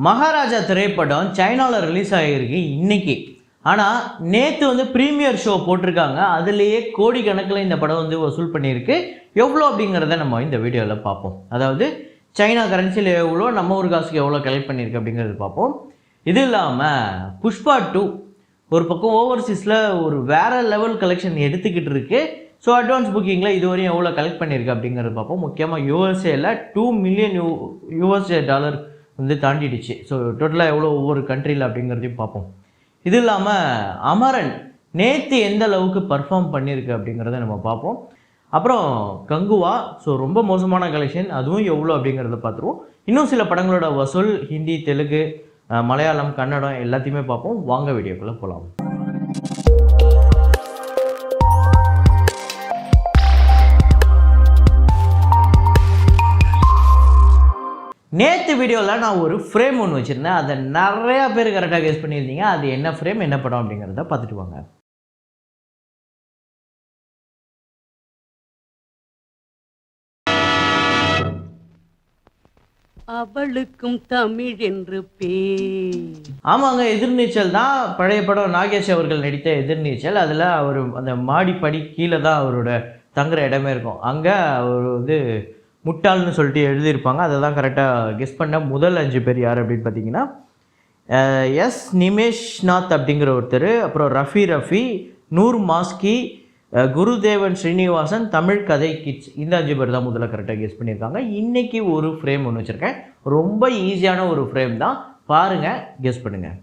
மகாராஜா திரைப்படம் சைனாவில் ரிலீஸ் ஆகிருக்கு இன்னைக்கு. ஆனால் நேற்று வந்து ப்ரீமியர் ஷோ போட்டிருக்காங்க. அதுலேயே கோடிக்கணக்கில் இந்த படம் வந்து வசூல் பண்ணியிருக்கு. எவ்வளோ அப்படிங்கிறத நம்ம இந்த வீடியோவில் பார்ப்போம். அதாவது சைனா கரன்சியில் எவ்வளோ, நம்ம ஊர் காசுக்கு எவ்வளோ கலெக்ட் பண்ணியிருக்கு அப்படிங்கிறது பார்ப்போம். இது இல்லாமல் புஷ்பா 2 ஒரு பக்கம் ஓவர்சீஸில் ஒரு வேறு லெவல் கலெக்ஷன் எடுத்துக்கிட்டு இருக்கு. ஸோ அட்வான்ஸ் புக்கிங்கில் இதுவரையும் எவ்வளோ கலெக்ட் பண்ணியிருக்கு அப்படிங்கிறது பார்ப்போம். முக்கியமாக யூஎஸ்ஏல $2 மில்லியன் வந்து தாண்டிடுச்சு. ஸோ டோட்டலாக எவ்வளோ ஒவ்வொரு கண்ட்ரியில் அப்படிங்கிறதையும் பார்ப்போம். இது இல்லாமல் அமரன் நேற்று எந்த அளவுக்கு பர்ஃபார்ம் பண்ணியிருக்கு அப்படிங்கிறத நம்ம பார்ப்போம். அப்புறம் கங்குவா, ஸோ ரொம்ப மோசமான கலெக்ஷன், அதுவும் எவ்வளோ அப்படிங்கிறத பார்த்துருவோம். இன்னும் சில படங்களோட வசூல் ஹிந்தி, தெலுங்கு, மலையாளம், கன்னடம் எல்லாத்தையுமே பார்ப்போம். வாங்க வீடியோக்குள்ளே போகலாம். நேற்று வீடியோவில் நான் ஒரு ஃப்ரேம் ஒன்று வச்சுருந்தேன். அதை நிறையா பேர் கரெக்டாக கெஸ் பண்ணியிருந்தீங்க. அது என்ன ஃப்ரேம், என்ன படம் அப்படிங்கிறத பார்த்துட்டு வாங்க. அவளுக்கும் தமிழ் என்று ஆமாங்க, எதிர்நீச்சல் தான் பழைய படம். நாகேஷ் அவர்கள் நடித்த எதிர்நீச்சல். அதில் அவர் அந்த மாடிப்படி கீழே தான் அவரோட தங்குற இடமே இருக்கும். அங்கே அவர் வந்து முட்டாள்னு சொல்லிட்டு எழுதியிருப்பாங்க. அதை தான் கரெக்டாக கெஸ் பண்ண முதல் 5 பேர் யார் அப்படின்னு பார்த்தீங்கன்னா எஸ் நிமேஷ்நாத் அப்படிங்கிற ஒருத்தர், அப்புறம் ரஃபி, நூர் மாஸ்கி, குருதேவன் ஸ்ரீனிவாசன், தமிழ் கதை கிட்ஸ், இந்த 5 பேர் தான் முதல்ல கரெக்டாக கெஸ் பண்ணியிருக்காங்க. இன்றைக்கி ஒரு ஃப்ரேம் ஒன்று வச்சுருக்கேன். ரொம்ப ஈஸியான ஒரு ஃப்ரேம் தான், பாருங்கள், கெஸ் பண்ணுங்கள்.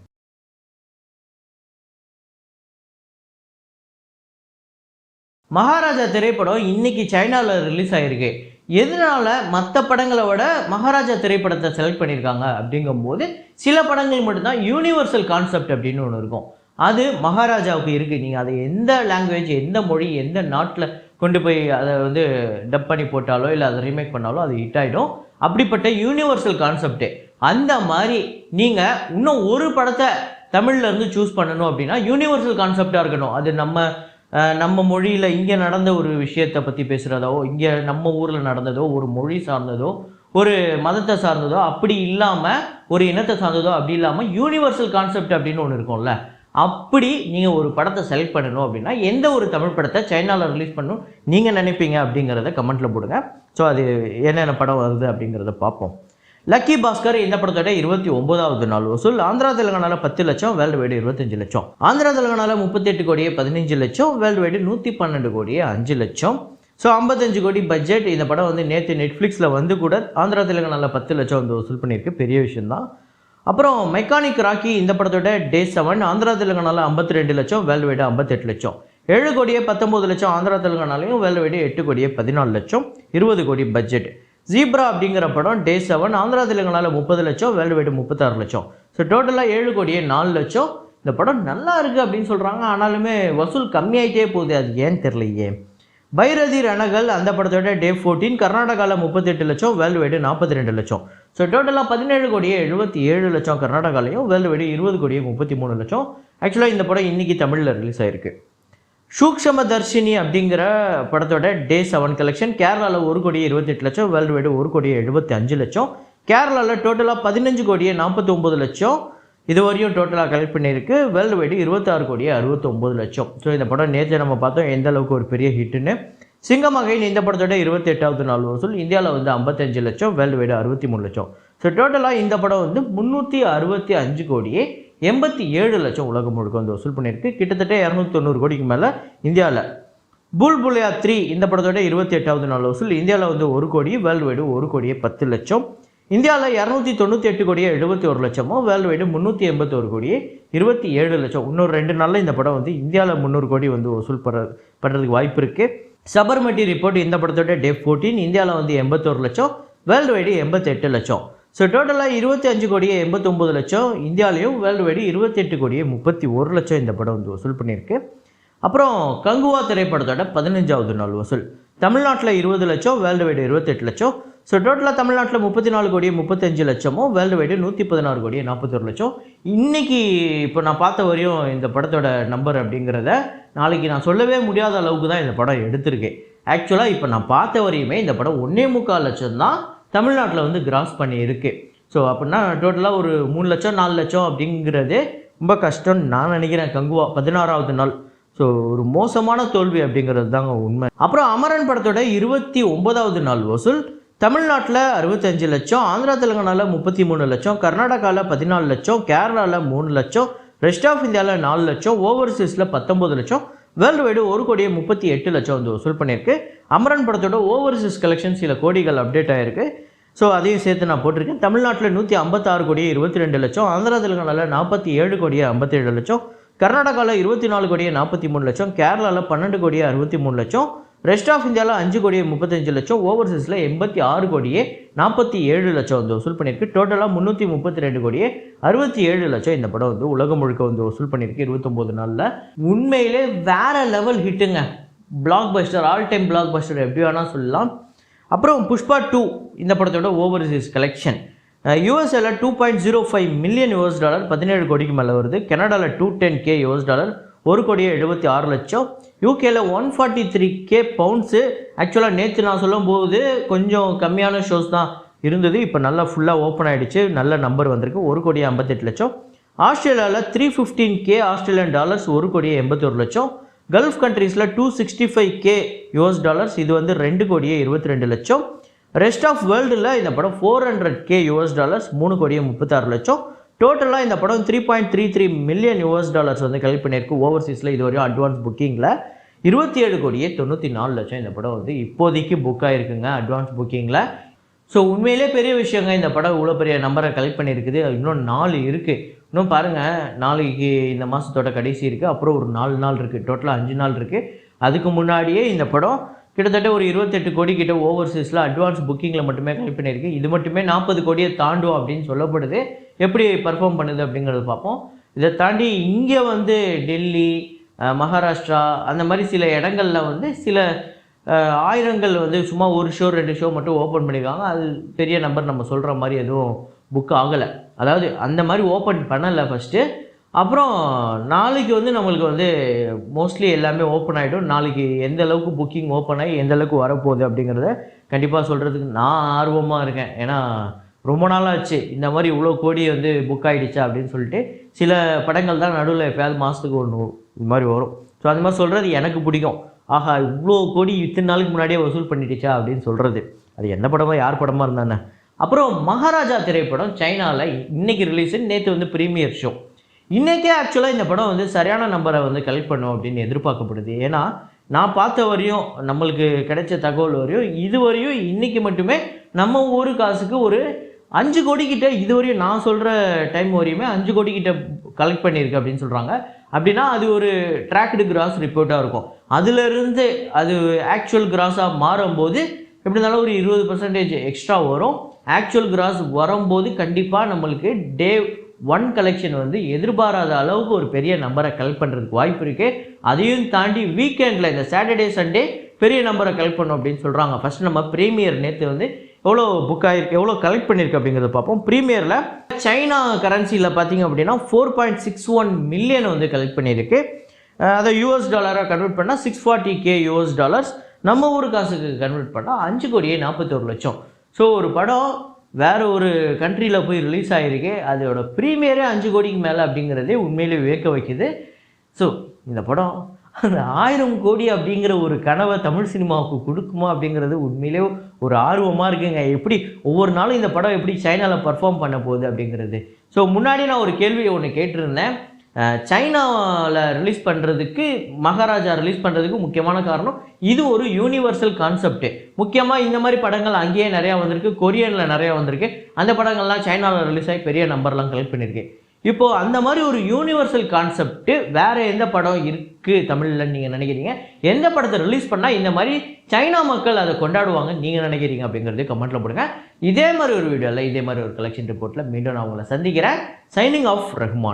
மகாராஜா திரைப்படம் இன்னைக்கு சைனாவில் ரிலீஸ் ஆகிருக்கு. எதனால மற்ற படங்களை விட மகாராஜா திரைப்படத்தை செலக்ட் பண்ணியிருக்காங்க அப்படிங்கும்போது சில படங்கள் மட்டும்தான் யூனிவர்சல் கான்செப்ட் அப்படின்னு ஒன்று இருக்கும். அது மகாராஜாவுக்கு இருக்குது. நீங்கள் அதை எந்த லாங்குவேஜ், எந்த மொழி, எந்த நாட்டில் கொண்டு போய் அதை வந்து டப் பண்ணி போட்டாலோ இல்லை அதை ரீமேக் பண்ணாலோ அது ஹிட் ஆகிடும். அப்படிப்பட்ட யூனிவர்சல் கான்செப்ட்டு. அந்த மாதிரி நீங்கள் இன்னும் ஒரு படத்தை தமிழ்லேருந்து சூஸ் பண்ணணும் அப்படின்னா யூனிவர்சல் கான்செப்டாக இருக்கணும். அது நம்ம மொழியில் இங்கே நடந்த ஒரு விஷயத்தை பற்றி பேசுகிறதோ, இங்கே நம்ம ஊரில் நடந்ததோ, ஒரு மொழி சார்ந்ததோ, ஒரு மதத்தை சார்ந்ததோ, அப்படி இல்லாமல் ஒரு இனத்தை சார்ந்ததோ, அப்படி இல்லாமல் யூனிவர்சல் கான்செப்ட் அப்படின்னு ஒன்று இருக்கும்ல. அப்படி நீங்கள் ஒரு படத்தை செலக்ட் பண்ணணும் அப்படின்னா எந்த ஒரு தமிழ் படத்தை சைனாவில் ரிலீஸ் பண்ணணும் நீங்கள் நினைப்பீங்க அப்படிங்கிறத கமெண்ட்டில் போடுங்க. ஸோ அது என்னென்ன படம் வருது அப்படிங்கிறத பார்ப்போம். லக்கி பாஸ்கர் இந்த படத்தோட 29வது நாள் வசூல். ஆந்திரா தெலுங்கானாவில் 10 லட்சம், வேர்ல்டு வைடு 25 லட்சம். ஆந்திரா தெலுங்கானாவில் 38 கோடியே 15 லட்சம், வேர்ல்டு வைடு 112 கோடியே 5 லட்சம். ஸோ 55 கோடி பட்ஜெட். இந்த படம் வந்து நேற்று நெட்ஃப்ளிக்ஸில் வந்து கூட ஆந்திரா தெலுங்கானாவில் 10 லட்சம் வந்து வசூல் பண்ணியிருக்கு. பெரிய விஷயம்தான். அப்புறம் மெக்கானிக் ராக்கி இந்த படத்தோட டே 7 ஆந்திரா தெலுங்கானாவில் 52 லட்சம், வேர்ல்டு வைடு 58 லட்சம். 7 கோடியே 19 லட்சம் ஆந்திரா தெலுங்கானாலையும், வேர்ல்டு வைடு 8 கோடியே 14 லட்சம், 20 கோடி பட்ஜெட். ஜீப்ரா அப்படிங்கிற படம் டே 7 ஆந்திரா தெலுங்கானாவில் 30 லட்சம், வேர்ல்டு வைடு 36 லட்சம். ஸோ டோட்டலாக 7 கோடியே 4 லட்சம். இந்த படம் நல்லா இருக்குது அப்படின்னு சொல்கிறாங்க. ஆனாலுமே வசூல் கம்மியாகிட்டே போகுது. அது ஏன்னு தெரியலையே. பைரதி ரணகல் அந்த படத்தோட டே 14 கர்நாடகாவில் 38 லட்சம், வேர்ல்டு வைடு 42 லட்சம். ஸோ டோட்டலாக 17 கோடியே 77 லட்சம் கர்நாடகாலையும், வேர்ல்டு வைடு 20 கோடியே 33 லட்சம். ஆக்சுவலாக இந்த படம் இன்றைக்கி தமிழில் ரிலீஸ் ஆகிருக்கு. சூக்ஷம தர்ஷினி அப்படிங்கிற படத்தோட டே 7 கலெக்ஷன் கேரளாவில் 1 கோடியே 28 லட்சம், வேர்ல்டு வைடு 1 கோடியே 75 லட்சம். கேரளாவில் டோட்டலாக 15 கோடியே 49 லட்சம் இதுவரையும் டோட்டலாக கலெக்ட் பண்ணியிருக்கு. வேர்ல்டு வைடு 26 கோடியே 69 லட்சம். ஸோ இந்த படம் நேற்று நம்ம பார்த்தோம் எந்த அளவுக்கு ஒரு பெரிய ஹிட்டுன்னு. சிங்கமகைன் இந்த படத்தோட 28வது நாள் வசூல் இந்தியாவில் வந்து 55 லட்சம், வேர்ல்டு வைடு 63 லட்சம். ஸோ டோட்டலாக இந்த படம் வந்து 365 கோடியே 87 லட்சம் உலகம் முழுக்க வந்து வசூல் பண்ணியிருக்கு. கிட்டத்தட்ட 290 கோடிக்கு மேலே இந்தியாவில். புல்புலியா 3 இந்த படத்தோட 28வது நாள் வசூல் இந்தியாவில் வந்து 1 கோடி, வேர்ல்டு வைடு 1 கோடியே 10 லட்சம். இந்தியாவில் 298 கோடியே 71 லட்சமும், வேர்ல்டு வைடு 381 கோடியே 27 லட்சம். இன்னொரு 2 நாளில் இந்த படம் வந்து இந்தியாவில் 300 கோடி வந்து வசூல் பண்ணுறதுக்கு வாய்ப்பு இருக்குது. சபர்மதி ரிப்போர்ட் இந்த படத்தோட டே 14 இந்தியாவில் வந்து 81 லட்சம், வேர்ல்டு வைடு 88 லட்சம். ஸோ டோட்டலாக 25 கோடியே 89 லட்சம் இந்தியாவிலையும், வேர்ல்டு வைடு 28 கோடியே 31 லட்சம் இந்த படம் வந்து வசூல் பண்ணியிருக்கு. அப்புறம் கங்குவா திரைப்படத்தோட 15வது நாள் வசூல் தமிழ்நாட்டில் 20 லட்சம், வேர்ல்டு வைடு 28 லட்சம். ஸோ டோட்டலாக தமிழ்நாட்டில் 34 கோடியே 35 லட்சமும், வேர்ல்டு வைடு 116 கோடியே 41 லட்சம். இன்றைக்கி இப்போ நான் பார்த்த வரையும் இந்த படத்தோட நம்பர் அப்படிங்கிறத நாளைக்கு நான் சொல்லவே முடியாத அளவுக்கு தான் இந்த படம் எடுத்திருக்கேன். ஆக்சுவலாக இப்போ நான் பார்த்த வரையுமே இந்த படம் 1.25 லட்சம் தான் தமிழ்நாட்டில் வந்து கிராஸ் பண்ணி இருக்குது. ஸோ அப்படின்னா டோட்டலாக ஒரு 3 லட்சம் 4 லட்சம் அப்படிங்கிறது ரொம்ப கஷ்டம்னு நான் நினைக்கிறேன். கங்குவா 16வது நாள். ஸோ ஒரு மோசமான தோல்வி அப்படிங்கிறது தாங்க உண்மை. அப்புறம் அமரன் படத்தோட 29வது நாள் வசூல் தமிழ்நாட்டில் 65 லட்சம், ஆந்திரா தெலுங்கானாவில் 33 லட்சம், கர்நாடகாவில் 14 லட்சம், கேரளாவில் 3 லட்சம், ரெஸ்ட் ஆஃப் இந்தியாவில் 4 லட்சம், ஓவர்சீஸில் 19 லட்சம், வேர்ல்டு வைடு 1,38 லட்சம் வந்து வசூல் பண்ணியிருக்கு. அமரன் படத்தோட ஓவர்சீஸ் கலெக்ஷன் சில கோடிகள் அப்டேட் ஆகிருக்கு. ஸோ அதையும் சேர்த்து நான் போட்டிருக்கேன். தமிழ்நாட்டில் 156,22 லட்சம், ஆந்திரா தெலுங்கானாவில் 47,57 லட்சம், கர்நாடகாவில் 24,43 லட்சம், கேரளாவில் 12,63 லட்சம், ரெஸ்ட் ஆஃப் இந்தியாவில் 5,35 லட்சம், ஓவர்சீஸில் 86,47 லட்சம் வந்து வசூல் பண்ணியிருக்கு. டோட்டலாக 332,67 லட்சம் இந்த படம் வந்து உலகம் முழுக்க வந்து வசூல் பண்ணியிருக்கு 29 நாளில். உண்மையிலே வேற லெவல் ஹிட்டுங்க. Blockbuster, all time blockbuster எப்படி வேணால் சொல்லலாம். அப்புறம் புஷ்பா 2 இந்த படத்தோட ஓவர்சீஸ் கலெக்ஷன் யூஎஸ்ஏல $2.05 மில்லியன் 17 கோடிக்கு மேலே வருது. கனடாவில் $210K 1,76 லட்சம், யூகேல 143K பவுண்ட்ஸு. ஆக்சுவலாக நேற்று நான் சொல்லும்போது கொஞ்சம் கம்மியான ஷோஸ் தான் இருந்தது, இப்போ நல்லா ஃபுல்லாக ஓப்பன் ஆகிடுச்சு, நல்ல நம்பர் வந்திருக்கு, 1,58 லட்சம். ஆஸ்திரேலியாவில் 315K ஆஸ்திரேலியன் டாலர்ஸ், 1,81 லட்சம். கல்ஃப் கண்ட்ரீஸில் $265K இது வந்து 2,22 லட்சம். ரெஸ்ட் ஆஃப் வேர்ல்டில் இந்த படம் $400K $3,36 லட்சம். டோட்டலாக இந்த படம் $3.33 மில்லியன் வந்து கலெக்ட் பண்ணியிருக்கு. ஓவர்சீஸில் இது வரையும் அட்வான்ஸ் புக்கிங்கில் 27,94 லட்சம் இந்த படம் வந்து இப்போதைக்கு புக் ஆகிருக்குங்க அட்வான்ஸ் புக்கிங்கில். ஸோ உண்மையிலே பெரிய விஷயங்க, இந்த படம் இவ்வளோ பெரிய நம்பரை கலெக்ட் பண்ணியிருக்குது. இன்னும் 4 இருக்குது. இன்னும் பாருங்கள், நாளைக்கு இந்த மாதத்தோட கடைசி இருக்குது, அப்புறம் ஒரு 4 நாள் இருக்குது, டோட்டலாக 5 நாள் இருக்குது. அதுக்கு முன்னாடியே இந்த படம் கிட்டத்தட்ட ஒரு 28 கோடி கிட்ட ஓவர்சீஸில் அட்வான்ஸ் புக்கிங்கில் மட்டுமே கலெக்ட் பண்ணியிருக்கு. இது மட்டுமே 40 கோடியை தாண்டும் அப்படின்னு சொல்லப்படுது. எப்படி பர்ஃபார்ம் பண்ணுது அப்படிங்கிறத பார்ப்போம். இதை தாண்டி இங்கே வந்து டெல்லி, மகாராஷ்டிரா அந்த மாதிரி சில இடங்களில் வந்து சில ஆயிரங்கள் வந்து சும்மா ஒரு ஷோ 2 ஷோ மட்டும் ஓப்பன் பண்ணியிருக்காங்க. அது பெரிய நம்பர் நம்ம சொல்கிற மாதிரி எதுவும் புக் ஆகலை, அதாவது அந்த மாதிரி ஓப்பன் பண்ணலை ஃபஸ்ட்டு. அப்புறம் நாளைக்கு வந்து நம்மளுக்கு வந்து மோஸ்ட்லி எல்லாமே ஓப்பன் ஆகிடும். நாளைக்கு எந்த அளவுக்கு புக்கிங் ஓப்பன் ஆகி எந்த அளவுக்கு வரப்போகுது அப்படிங்கிறத கண்டிப்பாக சொல்கிறதுக்கு நான் ஆர்வமாக இருக்கேன். ஏன்னா ரொம்ப நாளாச்சு இந்த மாதிரி இவ்வளோ கோடி வந்து புக் ஆகிடுச்சா அப்படின்னு சொல்லிட்டு. சில படங்கள் தான் நடுவில் எப்போயாவது மாதத்துக்கு ஒன்று இது மாதிரி வரும். ஸோ அந்த மாதிரி சொல்கிறது எனக்கு பிடிக்கும். ஆஹா, இவ்வளோ கோடி இத்தனை நாளுக்கு முன்னாடியே வசூல் பண்ணிடுச்சா அப்படின்னு சொல்கிறது. அது எந்த படமாக யார் படமாக இருந்தானே. அப்புறம் மகாராஜா திரைப்படம் சைனாவில் இன்றைக்கி ரிலீஸு, நேற்று வந்து ப்ரீமியர் ஷோ. இன்றைக்கே ஆக்சுவலாக இந்த படம் வந்து சரியான நம்பரை வந்து கலெக்ட் பண்ணும் அப்படின்னு எதிர்பார்க்கப்படுது. ஏன்னா நான் பார்த்த வரையும், நம்மளுக்கு கிடைச்ச தகவல் வரையும், இது வரையும் இன்றைக்கி மட்டுமே நம்ம ஊர் காசுக்கு ஒரு 5 கோடி கிட்ட, இது வரையும் நான் சொல்கிற டைம் வரையுமே 5 கோடி கிட்ட கலெக்ட் பண்ணியிருக்கு அப்படின்னு சொல்கிறாங்க. அப்படின்னா அது ஒரு ட்ராக்டு கிராஸ் ரிப்போர்ட்டாக இருக்கும். அதிலிருந்து அது ஆக்சுவல் கிராஸாக மாறும்போது எப்படி இருந்தாலும் ஒரு 20% எக்ஸ்ட்ரா வரும். ஆக்சுவல் கிராஸ் வரும்போது கண்டிப்பாக நம்மளுக்கு டே 1 கலெக்ஷன் வந்து எதிர்பாராத அளவுக்கு ஒரு பெரிய நம்பரை கலெக்ட் பண்ணுறதுக்கு வாய்ப்பு இருக்குது. அதையும் தாண்டி வீக்கெண்டில் இந்த சாட்டர்டே சண்டே பெரிய நம்பரை கலெக்ட் பண்ணும் அப்படின்னு சொல்கிறாங்க. ஃபஸ்ட் நம்ம ப்ரீமியர் நேற்று வந்து எவ்வளோ புக் ஆகிருக்கு, எவ்வளோ கலெக்ட் பண்ணியிருக்கு அப்படிங்கிறத பார்ப்போம். ப்ரீமியரில் சைனா கரன்சியில் பார்த்திங்க அப்படின்னா 4.61 மில்லியன் வந்து கலெக்ட் பண்ணியிருக்கு. அதை US டாலராக கன்வெர்ட் பண்ணால் $640K நம்ம ஊர் காசுக்கு கன்வெர்ட் பண்ணால் 5,41 லட்சம். ஸோ ஒரு படம் வேறு ஒரு கண்ட்ரியில் போய் ரிலீஸ் ஆகிருக்கு, அதோட ப்ரீமியரே 5 கோடிக்கு மேலே அப்படிங்கிறதே உண்மையிலே வியக்க வைக்குது. ஸோ இந்த படம் அந்த 1000 கோடி அப்படிங்கிற ஒரு கனவை தமிழ் சினிமாவுக்கு கொடுக்குமா அப்படிங்கிறது உண்மையிலே ஒரு ஆர்வமாக இருக்குங்க. எப்படி ஒவ்வொரு நாளும் இந்த படம் எப்படி சைனாவில் பர்ஃபார்ம் பண்ண போகுது அப்படிங்கிறது. ஸோ முன்னாடி நான் ஒரு கேள்வி ஒன்று கேட்டிருந்தேன். சைனாவில் ரிலீஸ் பண்ணுறதுக்கு, மகாராஜா ரிலீஸ் பண்ணுறதுக்கு முக்கியமான காரணம் இது ஒரு யூனிவர்சல் கான்செப்ட்டு. முக்கியமாக இந்த மாதிரி படங்கள் அங்கேயே நிறையா வந்திருக்கு, கொரியனில் நிறையா வந்திருக்கு. அந்த படங்கள்லாம் சைனாவில் ரிலீஸ் ஆகி பெரிய நம்பர்லாம் கலெக்ட் பண்ணியிருக்கு. இப்போது அந்த மாதிரி ஒரு யூனிவர்சல் கான்செப்ட்டு வேறு எந்த படம் இருக்குது தமிழில் நீங்கள் நினைக்கிறீங்க? எந்த படத்தை ரிலீஸ் பண்ணால் இந்த மாதிரி சைனா மக்கள் அதை கொண்டாடுவாங்க நீங்கள் நினைக்கிறீங்க அப்படிங்கிறது கமெண்ட்டில் போடுங்க. இதே மாதிரி ஒரு வீடியோவில் இதே மாதிரி ஒரு கலெக்ஷன் ரிப்போர்ட்டில் மீண்டும் நான் உங்களை சந்திக்கிறேன். Signing off Rahman.